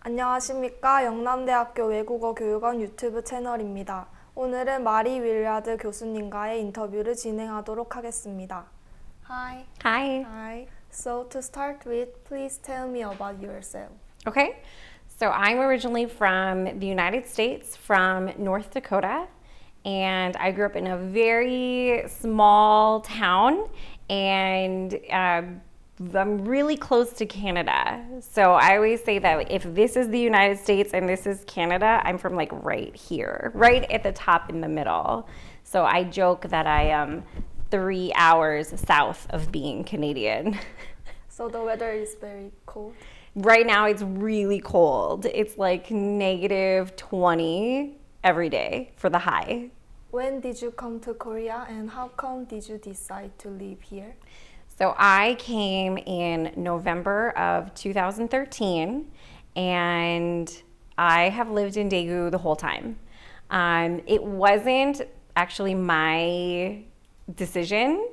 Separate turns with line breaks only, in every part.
안녕하십니까. 영남대학교 외국어교육원 유튜브 채널입니다. 오늘은 마리 윌리아드 교수님과의 인터뷰를 진행하도록 하겠습니다. Hi.
Hi.
Hi. So to start with, please tell me about yourself.
Okay, so I'm originally from the United States, from North Dakota, and I grew up in a very small town, and I'm really close to Canada. So I always say that if this is the United States and this is Canada, I'm from like right here, right at the top in the middle. So I joke that I am 3 hours south of being Canadian.
So the weather is very cold?
Right now it's really cold. It's like -20 every day for the high.
When did you come to Korea and how come did you decide to live here?
So I came in November of 2013 and I have lived in Daegu the whole time. It wasn't actually my decision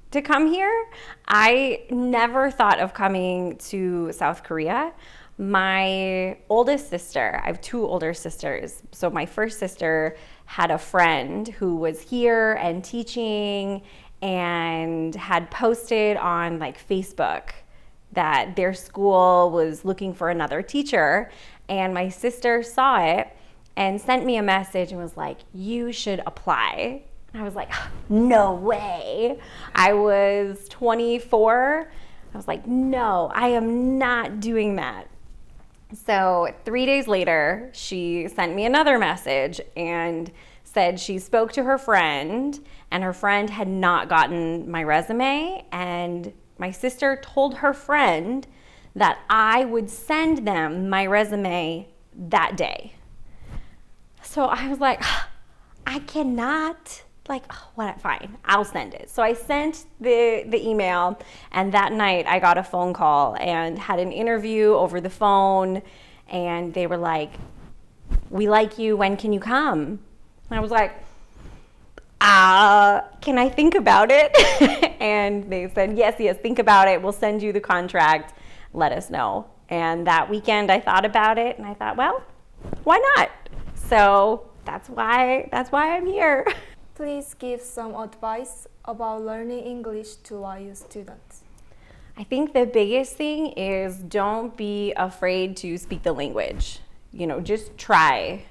to come here. I never thought of coming to South Korea. My oldest sister, I have 2 older sisters. So my first sister had a friend who was here and teaching and had posted on like Facebook that their school was looking for another teacher. And my sister saw it and sent me a message and was like, "You should apply." I was like, no way. I was 24. I was like, no, I am not doing that. So 3 days later, she sent me another message and said she spoke to her friend and her friend had not gotten my resume, and my sister told her friend that I would send them my resume that day. So I was like, I cannot. Like, oh, what? Fine, I'll send it. So I sent the email, and that night I got a phone call and had an interview over the phone, and they were like, "We like you, when can you come?" And I was like, can I think about it? And they said, yes, think about it. We'll send you the contract. Let us know. And that weekend I thought about it, and I thought, well, why not? So that's why I'm here.
Please give some advice about learning English to YU students.
I think the biggest thing is don't be afraid to speak the language. Just try.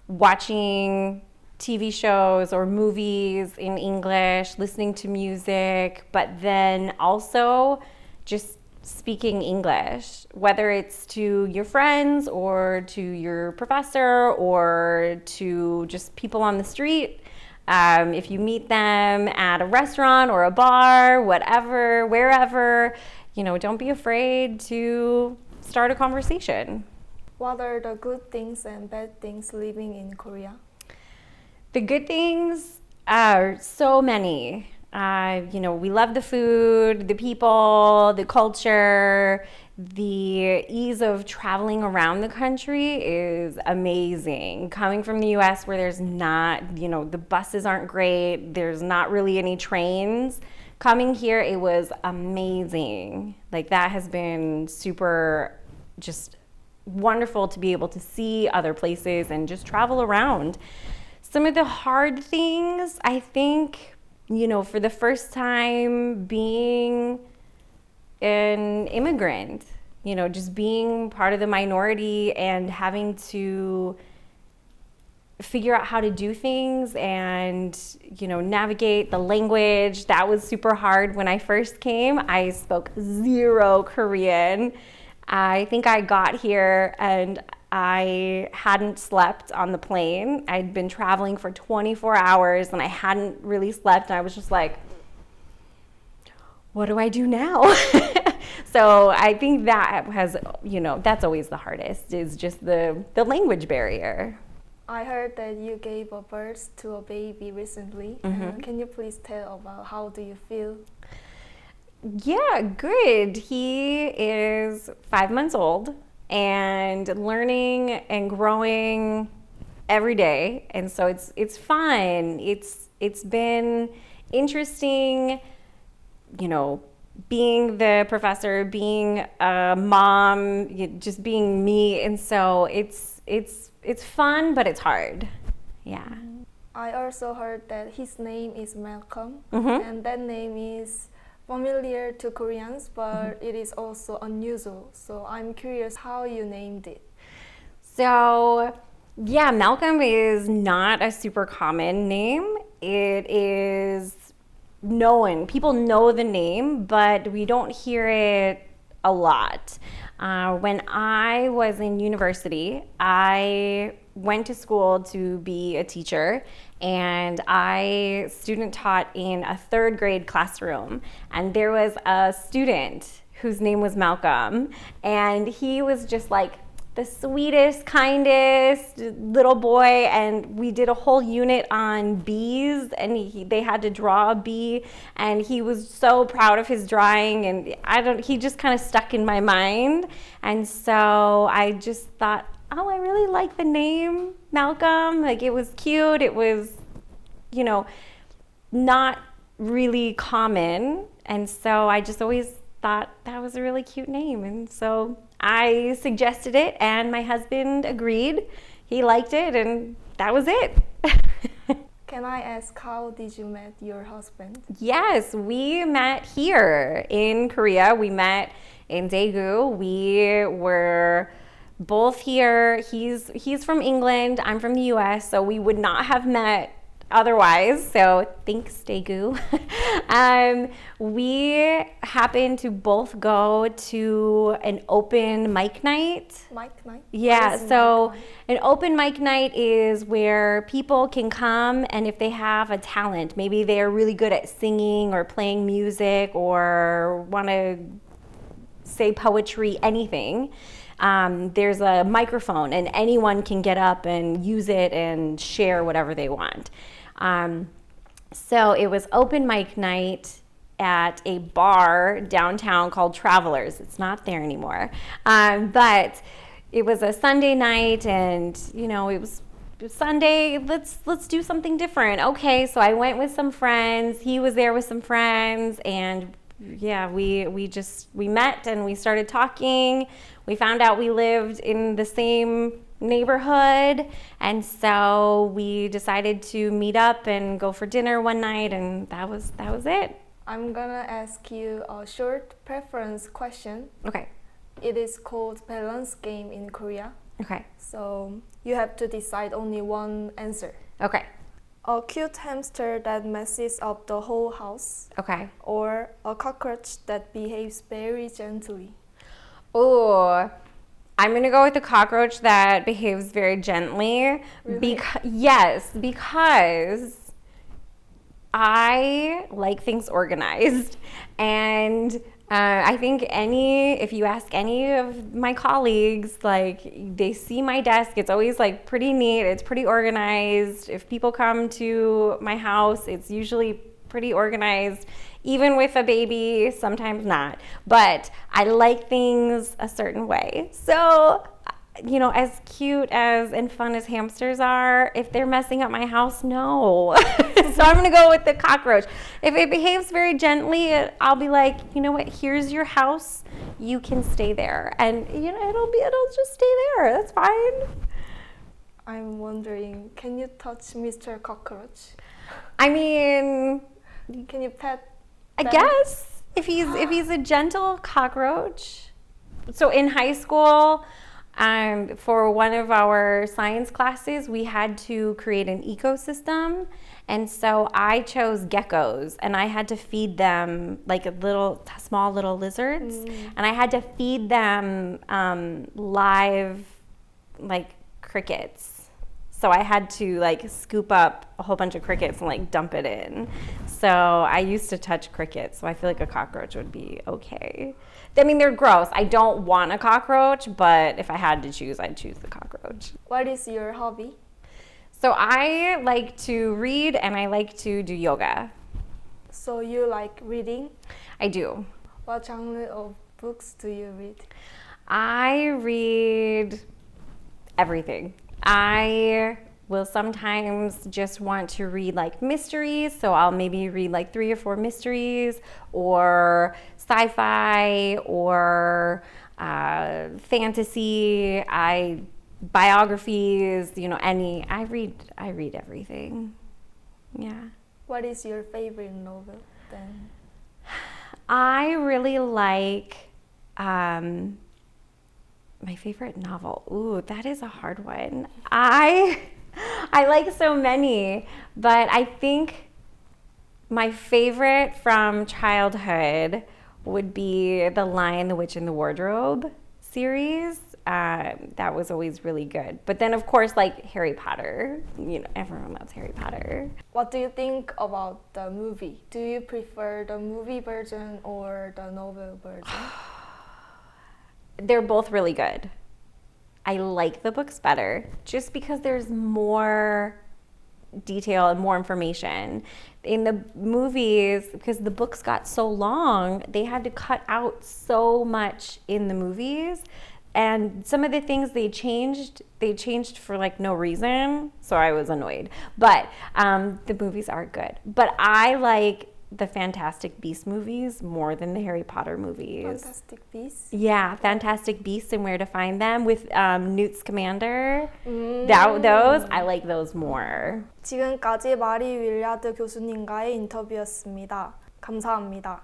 Watching TV shows or movies in English, listening to music, but then also just speaking English, whether it's to your friends or to your professor or to just people on the street. If you meet them at a restaurant or a bar, whatever, wherever, don't be afraid to start a conversation.
What are the good things and bad things living in Korea?
The good things are so many. We love the food, the people, the culture. The ease of traveling around the country is amazing. Coming from the US where there's not, the buses aren't great, there's not really any trains. Coming here, it was amazing. Like, that has been super just wonderful to be able to see other places and just travel around. Some of the hard things, I think, for the first time being an immigrant, just being part of the minority and having to figure out how to do things and, navigate the language. That was super hard when I first came. I spoke 0 Korean. I think I got here and I hadn't slept on the plane. I'd been traveling for 24 hours and I hadn't really slept. And I was just like, what do I do now? So I think that has, that's always the hardest, is just the language barrier.
I heard that you gave a birth to a baby recently.
Mm-hmm.
Can you please tell about how do you feel?
Yeah, good. He is 5 months old and learning and growing every day, and so it's fun. It's been interesting, being the professor, being a mom, just being me, and so it's fun, but it's hard. Yeah.
I also heard that his name is Malcolm,
Mm-hmm.
and that name is familiar to Koreans, but it is also unusual. So I'm curious how you named it.
So, yeah, Malcolm is not a super common name. It is known. People know the name, but we don't hear it a lot. When I was in university, I went to school to be a teacher, and I student taught in a 3rd grade classroom, and there was a student whose name was Malcolm, and he was just like the sweetest, kindest little boy, and we did a whole unit on bees, and they had to draw a bee, and he was so proud of his drawing, and he just kind of stuck in my mind, and so I just thought, oh, I really like the name Malcolm. Like, it was cute. It was, not really common, and so I just always thought that was a really cute name, and so I suggested it, and my husband agreed. He liked it, and that was it.
Can I ask how did you meet your husband?
Yes, we met here in Korea. We met in Daegu. We were both here. He's from England. I'm from the US, so we would not have met otherwise. So thanks, Daegu. We happened to both go to an open mic night.
Mic night?
Yeah,
What is
so
mic night?
an open mic night is where people can come, and if they have a talent, maybe they're really good at singing or playing music or want to say poetry, anything. There's a microphone, and anyone can get up and use it and share whatever they want. So it was open mic night at a bar downtown called Travelers. It's not there anymore. But it was a Sunday night, and it was Sunday. Let's do something different. Okay, so I went with some friends. He was there with some friends, and yeah, we met and we started talking. We found out we lived in the same neighborhood, and so we decided to meet up and go for dinner one night, and that was it.
I'm gonna ask you a short preference question.
Okay.
It is called balance game in Korea.
Okay.
So you have to decide only one answer.
Okay.
A cute hamster that messes up the whole house,
Okay.
or a cockroach that behaves very gently.
Oh, I'm gonna go with the cockroach that behaves very gently.
Really?
Yes, because I like things organized, and I think if you ask any of my colleagues, like, they see my desk, it's always like pretty neat, it's pretty organized. If people come to my house, it's usually pretty organized, even with a baby, sometimes not. But I like things a certain way. So, as cute and fun as hamsters are, if they're messing up my house, no. So I'm gonna go with the cockroach. If it behaves very gently, I'll be like, you know what, here's your house, you can stay there. And it'll just stay there, that's fine.
I'm wondering, can you touch Mr. Cockroach?
I mean,
Can you pet
I
them?
guess if he's a gentle cockroach. So in high school, for one of our science classes, we had to create an ecosystem, and so I chose geckos, and I had to feed them like small little lizards, and I had to feed them live like crickets. So I had to scoop up a whole bunch of crickets and dump it in. So I used to touch crickets, so I feel like a cockroach would be okay. I mean, they're gross. I don't want a cockroach, but if I had to choose, I'd choose the cockroach.
What is your hobby?
So I like to read, and I like to do yoga.
So you like reading?
I do.
What genre of books do you read?
I read everything. I will sometimes just want to read like mysteries, so I'll maybe read like 3 or 4 mysteries, or sci-fi, or fantasy, biographies, I read everything. Yeah.
What is your favorite novel then?
I really like my favorite novel. Ooh, that is a hard one. I like so many, but I think my favorite from childhood would be the Lion, the Witch, and the Wardrobe series. That was always really good. But then, of course, like Harry Potter. Everyone loves Harry Potter.
What do you think about the movie? Do you prefer the movie version or the novel version?
They're both really good. I like the books better just because there's more detail and more information. In the movies, because the books got so long, they had to cut out so much in the movies. And some of the things they changed for like no reason. So I was annoyed. But the movies are good. But I like the Fantastic Beasts movies more than the Harry Potter movies.
Fantastic Beasts?
Yeah, Fantastic Beasts and Where to Find Them with Newt Scamander. Those, I like those more.
지금까지 마리 윌리아드 교수님과의 인터뷰였습니다. 감사합니다.